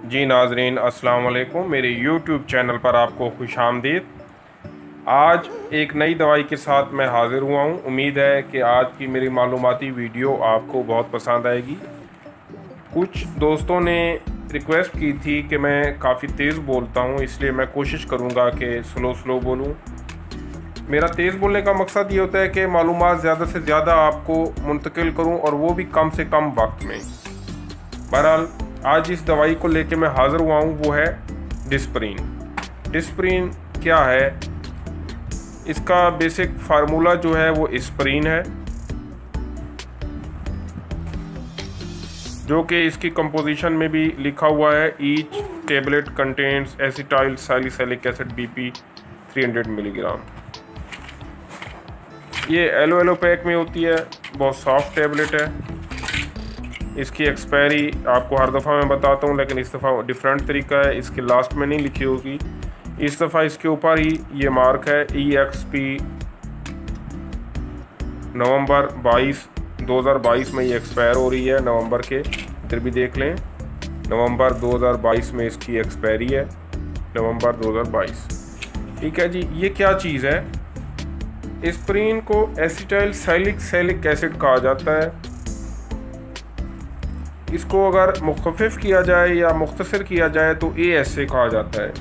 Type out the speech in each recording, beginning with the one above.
जी नाजरीन, अस्सलाम वालेकुम। मेरे YouTube चैनल पर आपको खुशामदीद। आज एक नई दवाई के साथ मैं हाज़िर हुआ हूँ। उम्मीद है कि आज की मेरी मालूमाती वीडियो आपको बहुत पसंद आएगी। कुछ दोस्तों ने रिक्वेस्ट की थी कि मैं काफ़ी तेज़ बोलता हूँ, इसलिए मैं कोशिश करूँगा कि स्लो बोलूँ। मेरा तेज़ बोलने का मकसद ये होता है कि मालूमात ज़्यादा से ज़्यादा आपको मुंतकिल करूँ, और वो भी कम से कम वक्त में। बहरहाल आज इस दवाई को लेके मैं हाज़िर हुआ हूँ, वो है डिस्प्रिन। डिस्प्रिन क्या है? इसका बेसिक फार्मूला जो है वो एस्प्रिन है, जो कि इसकी कंपोजिशन में भी लिखा हुआ है। Each tablet contains acetyl salicylic acid BP 300 milligram. ये येलो पैक में होती है, बहुत सॉफ्ट टेबलेट है। इसकी एक्सपायरी आपको हर दफ़ा मैं बताता हूँ, लेकिन इस दफ़ा डिफरेंट तरीका है। इसके लास्ट में नहीं लिखी होगी, इस दफ़ा इसके ऊपर ही ये मार्क है। EXP नवंबर 22 2022 में ये एक्सपायर हो रही है। नवंबर के इधर भी देख लें, नवंबर 2022 में इसकी एक्सपायरी है, नवंबर 2022। ठीक है जी। ये क्या चीज़ है? एस्प्रिन को एसिटाइल सैलिसिलिक एसिड कहा जाता है। इसको अगर मुखफ़िफ़ किया जाए या मुख्तसर किया जाए तो ASA कहा जाता है।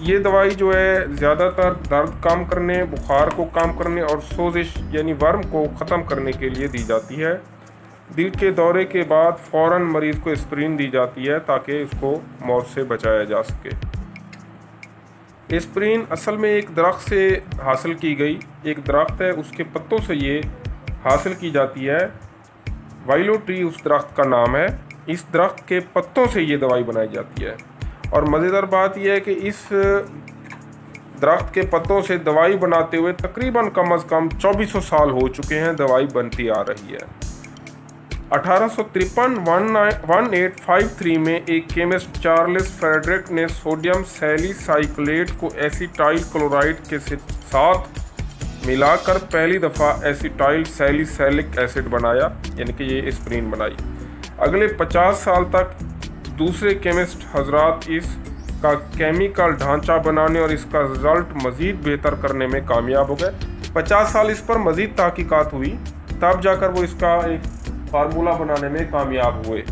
ये दवाई जो है ज़्यादातर दर्द कम करने, बुखार को कम करने और सोजिश यानी वर्म को ख़त्म करने के लिए दी जाती है। दिल के दौरे के बाद फ़ौरन मरीज़ को एस्प्रिन दी जाती है ताकि इसको मौत से बचाया जा सके। एस्प्रिन असल में एक दरख्त से हासिल की गई एक दरख्त है, उसके पत्तों से ये हासिल की जाती है। वाइलो ट्री उस दरख्त का नाम है। इस दरख्त के पत्तों से ये दवाई बनाई जाती है। और मज़ेदार बात यह है कि इस दरख्त के पत्तों से दवाई बनाते हुए तकरीबन कम अज़ कम 2400 साल हो चुके हैं। दवाई बनती आ रही है। 1853 में एक केमिस्ट चार्ल्स फ्रेडरिक ने सोडियम सैलिसाइलेट को एसिटाइल क्लोराइड के साथ मिलाकर पहली दफ़ा एसिटाइल सैलिसिलिक एसिड बनाया, यानी कि ये एस्प्रिन बनाई। अगले 50 साल तक दूसरे केमिस्ट हजरात इसका केमिकल ढांचा बनाने और इसका रिज़ल्ट मज़ीद बेहतर करने में कामयाब हो गए। 50 साल इस पर मज़ीद तहकीकात हुई, तब जाकर वो इसका एक फार्मूला बनाने में कामयाब हुए।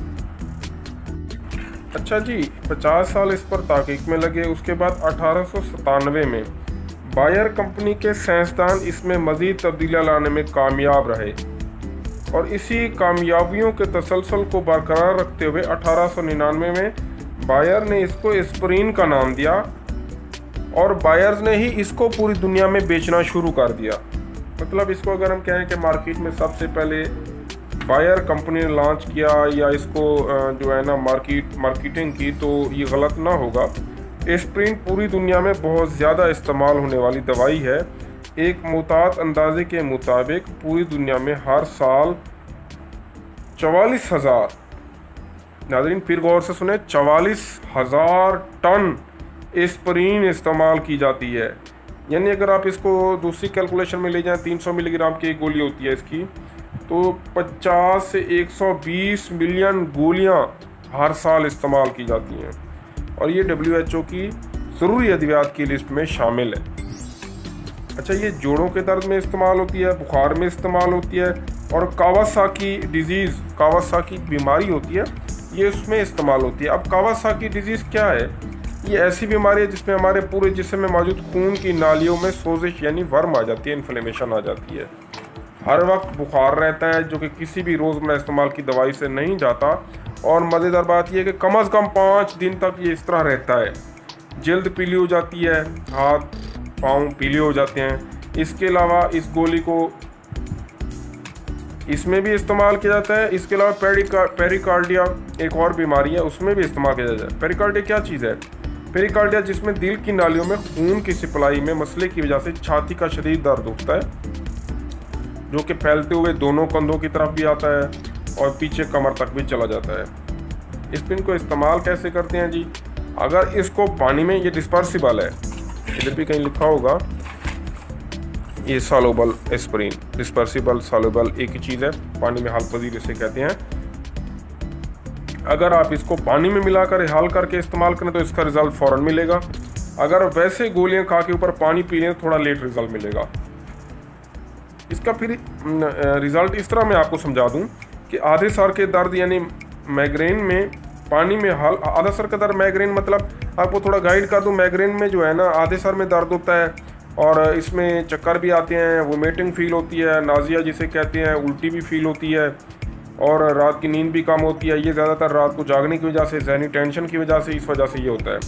अच्छा जी, 50 साल इस पर तहकीक में लगे। उसके बाद 1897 में बायर कंपनी के साइंसदान इसमें मज़ीद तब्दीलियाँ लाने में कामयाब रहे, और इसी कामयाबियों के तसलसल को बरकरार रखते हुए 1899 में बायर ने इसको एस्प्रिन का नाम दिया, और बायर्स ने ही इसको पूरी दुनिया में बेचना शुरू कर दिया। मतलब इसको अगर हम कहें कि मार्केट में सबसे पहले बायर कंपनी ने लॉन्च किया या इसको जो है ना मार्केटिंग की, तो ये गलत ना होगा। एस्प्रिन पूरी दुनिया में बहुत ज़्यादा इस्तेमाल होने वाली दवाई है। एक मुताद अंदाजे के मुताबिक पूरी दुनिया में हर साल 44,000, नाज़रीन फिर गौर से सुने, 44,000 टन एस्प्रिन इस्तेमाल की जाती है। यानी अगर आप इसको दूसरी कैलकुलेशन में ले जाएं, 300 मिलीग्राम की एक गोली होती है इसकी, तो 50 से 120 मिलियन गोलियां हर साल इस्तेमाल की जाती हैं, और ये WHO की ज़रूरी अद्वियात की लिस्ट में शामिल है। अच्छा, ये जोड़ों के दर्द में इस्तेमाल होती है, बुखार में इस्तेमाल होती है, और कावासाकी डिजीज़, कावासाकी बीमारी होती है, ये उसमें इस्तेमाल होती है। अब कावासाकी डिजीज़ क्या है? ये ऐसी बीमारी है जिसमें हमारे पूरे जिस्म में मौजूद खून की नालियों में सोजिश यानी वर्म आ जाती है, इन्फ्लेमेशन आ जाती है। हर वक्त बुखार रहता है, जो कि किसी भी रोज़मर्रा इस्तेमाल की दवाई से नहीं जाता। और मज़ेदार बात यह है कि कम अज़ कम 5 दिन तक ये इस तरह रहता है। जल्द पीली हो जाती है, हाथ पाँव पीले हो जाते हैं। इसके अलावा इस गोली को इसमें भी इस्तेमाल किया जाता है। इसके अलावा पेरिकार्डिया एक और बीमारी है, उसमें भी इस्तेमाल किया जाता है। पेरिकार्डिया क्या चीज़ है? पेरिकार्डिया जिसमें दिल की नालियों में खून की सप्लाई में मसले की वजह से छाती का शदीद दर्द उठता है, जो कि फैलते हुए दोनों कंधों की तरफ भी आता है और पीछे कमर तक भी चला जाता है। एस्प्रिन को इस्तेमाल कैसे करते हैं जी? अगर इसको पानी में, ये डिस्पर्सिबल है, इधर भी कहीं लिखा होगा, ये सॉल्युबल एस्प्रिन, डिस्पर्सिबल सॉल्युबल एक ही चीज़ है, पानी में हाल पजीर इसे कहते हैं। अगर आप इसको पानी में मिलाकर हाल करके इस्तेमाल करें तो इसका रिज़ल्ट फ़ौरन मिलेगा। अगर वैसे गोलियां खा के ऊपर पानी पी लें तो थोड़ा लेट रिज़ल्ट मिलेगा। इसका फिर रिज़ल्ट इस तरह मैं आपको समझा दूं कि आधे सर के दर्द यानी माइग्रेन में पानी में हाल, आधा सर का दर्द माइग्रेन मतलब आपको थोड़ा गाइड कर दूं, माइग्रेन में जो है ना आधे सर में दर्द होता है और इसमें चक्कर भी आते हैं, वोमिटिंग फील होती है, नाजिया जिसे कहते हैं, उल्टी भी फील होती है और रात की नींद भी कम होती है। ये ज़्यादातर रात को जागने की वजह से, ज़हनी टेंशन की वजह से, इस वजह से ये होता है।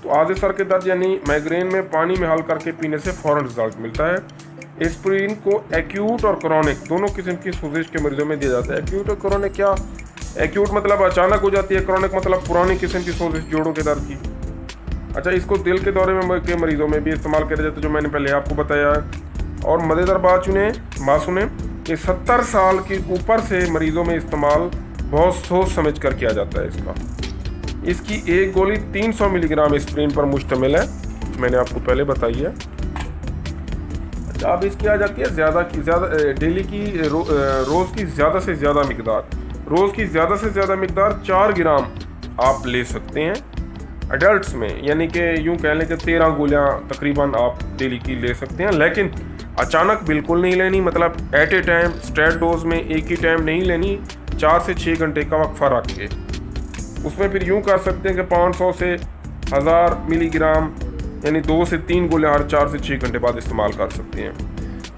तो आधे सर के दर्द यानी माइग्रेन में पानी में हल करके पीने से फ़ौरन रिजल्ट मिलता है। एस्पिरिन को एक्यूट और क्रॉनिक दोनों किस्म की सोजिश के मरीजों में दिया जाता है। एक्यूट और क्रॉनिक क्या? एक्यूट मतलब अचानक हो जाती है, क्रॉनिक मतलब पुरानी किस्म की सोजिश जोड़ों के दर्द की। अच्छा, इसको दिल के दौरे में के मरीजों में भी इस्तेमाल किया जाता है, जो मैंने पहले आपको बताया है। और मज़ेदार बात सुने कि 70 साल के ऊपर से मरीजों में इस्तेमाल बहुत सोच समझ कर किया जाता है इसका। इसकी एक गोली 300 मिलीग्राम एस्पिरिन पर मुश्तमिल है, मैंने आपको पहले बताई है। अच्छा, अब इसकी आ जाती है ज़्यादा डेली की रोज़ की ज़्यादा से ज़्यादा मकदार। रोज़ की ज़्यादा से ज़्यादा मकदार 4 ग्राम आप ले सकते हैं एडल्ट्स में, यानी कि यूँ कह लें कि 13 गोलियाँ तकरीबन आप डेली की ले सकते हैं। लेकिन अचानक बिल्कुल नहीं लेनी, मतलब at a time straight dose में एक ही टाइम नहीं लेनी, 4 से 6 घंटे का वक्फा रख के। उसमें फिर यूँ कर सकते हैं कि 500 से 1000 मिलीग्राम यानी 2 से 3 गोलियाँ हर 4 से 6 घंटे बाद इस्तेमाल कर सकते हैं।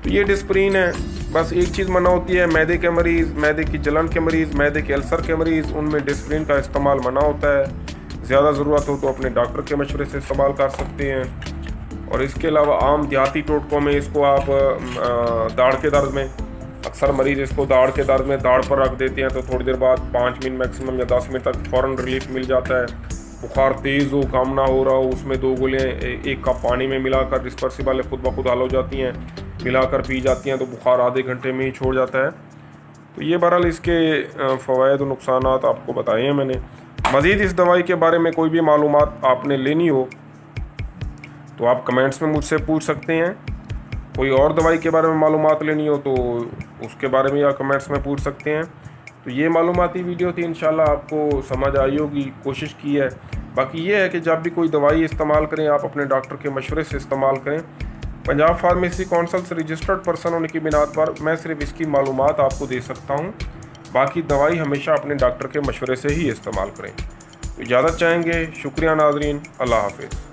तो ये डिस्प्रिन है। बस एक चीज़ मना होती है, मैदे के मरीज़, मैदे की जलन के मरीज़, मैदे के अल्सर के मरीज़, उनमें डिस्प्रिन का इस्तेमाल मना होता है। ज़्यादा ज़रूरत हो तो अपने डॉक्टर के मशवरे से इस्तेमाल कर सकते हैं। और इसके अलावा आम देहाती टोटकों में इसको आप दाढ़ के दर्द में, अक्सर मरीज़ इसको दाढ़ के दर्द में दाढ़ पर रख देते हैं तो थोड़ी देर बाद 5 मिनट मैक्सिमम या 10 मिनट तक फ़ौरन रिलीफ मिल जाता है। बुखार तेज़ हो, काम ना हो रहा हो, उसमें 2 गोलियाँ 1 कप पानी में मिलाकर डिस्पर्सिबल खुद ब खुद हल हो जाती हैं, मिलाकर पी जाती हैं तो बुखार आधे घंटे में ही छोड़ जाता है। तो ये बहरहाल इसके फ़वाइद और नुकसानात आपको बताए हैं मैंने। मज़ीद इस दवाई के बारे में कोई भी मालूमात आपने लेनी हो तो आप कमेंट्स में मुझसे पूछ सकते हैं। कोई और दवाई के बारे में मालूमात लेनी हो तो उसके बारे में या कमेंट्स में पूछ सकते हैं। तो ये मालूमाती वीडियो थी, इंशाल्लाह आपको समझ आई होगी, कोशिश की है। बाकी ये है कि जब भी कोई दवाई इस्तेमाल करें आप अपने डॉक्टर के मशवरे से इस्तेमाल करें। पंजाब फार्मेसी काउंसिल से रजिस्टर्ड पर्सन होने की बिना पर मैं सिर्फ इसकी मालूमात आपको दे सकता हूँ, बाकी दवाई हमेशा अपने डॉक्टर के मशवरे से ही इस्तेमाल करें। तो इजाज़त चाहेंगे। शुक्रिया नाज़रीन, अल्लाह हाफ़िज़।